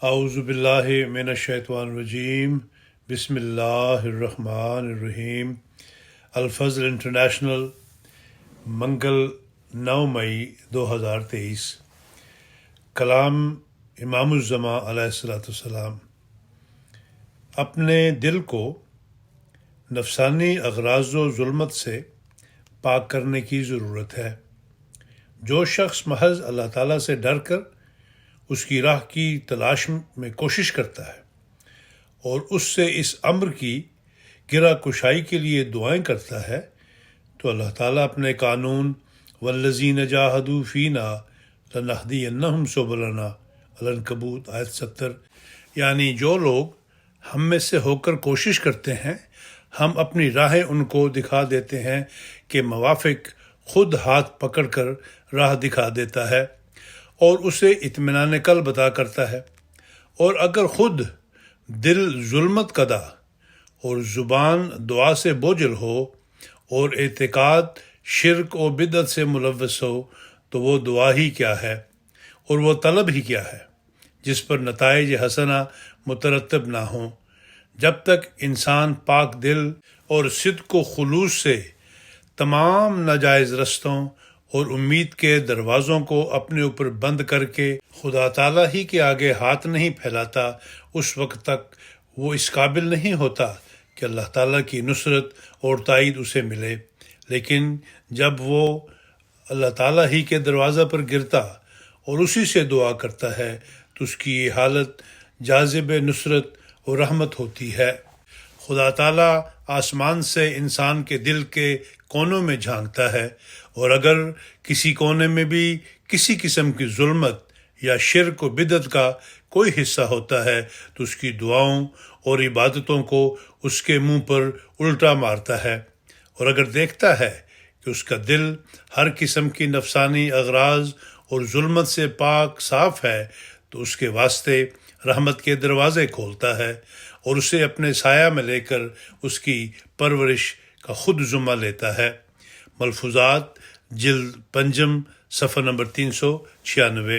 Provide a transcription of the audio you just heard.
اعوذ باللہ من الشیطان الرجیم، بسم اللہ الرحمن الرحیم۔ الفضل انٹرنیشنل، منگل 9 مئی 2023۔ کلام امام الزمان علیہ السلام۔ اپنے دل کو نفسانی اغراض و ظلمت سے پاک کرنے کی ضرورت ہے۔ جو شخص محض اللہ تعالیٰ سے ڈر کر اس کی راہ کی تلاش میں کوشش کرتا ہے اور اس سے اس امر کی گرہ کشائی کے لیے دعائیں کرتا ہے تو اللہ تعالیٰ اپنے قانون والذین جاہدوا فینا لنہدینہم سبلنا، العنکبوت آیت 70، یعنی جو لوگ ہم میں سے ہو کر کوشش کرتے ہیں ہم اپنی راہیں ان کو دکھا دیتے ہیں کہ موافق خود ہاتھ پکڑ کر راہ دکھا دیتا ہے اور اسے اطمینان قلب عطا کرتا ہے۔ اور اگر خود دل ظلمت کدا اور زبان دعا سے بوجھل ہو اور اعتقاد شرک و بدعت سے ملوث ہو تو وہ دعا ہی کیا ہے اور وہ طلب ہی کیا ہے جس پر نتائج حسنہ مترتب نہ ہوں۔ جب تک انسان پاک دل اور صدق و خلوص سے تمام ناجائز رستوں اور امید کے دروازوں کو اپنے اوپر بند کر کے خدا تعالیٰ ہی کے آگے ہاتھ نہیں پھیلاتا، اس وقت تک وہ اس قابل نہیں ہوتا کہ اللہ تعالیٰ کی نصرت اور تائید اسے ملے۔ لیکن جب وہ اللہ تعالیٰ ہی کے دروازہ پر گرتا اور اسی سے دعا کرتا ہے تو اس کی یہ حالت جاذب نصرت اور رحمت ہوتی ہے۔ خدا تعالیٰ آسمان سے انسان کے دل کے کونوں میں جھانکتا ہے اور اگر کسی کونے میں بھی کسی قسم کی ظلمت یا شرک و بدعت کا کوئی حصہ ہوتا ہے تو اس کی دعاؤں اور عبادتوں کو اس کے منہ پر الٹا مارتا ہے، اور اگر دیکھتا ہے کہ اس کا دل ہر قسم کی نفسانی اغراض اور ظلمت سے پاک صاف ہے تو اس کے واسطے رحمت کے دروازے کھولتا ہے اور اسے اپنے سایہ میں لے کر اس کی پرورش کا خود ذمہ لیتا ہے۔ ملفوظات، جلد پنجم، صفحہ نمبر 396۔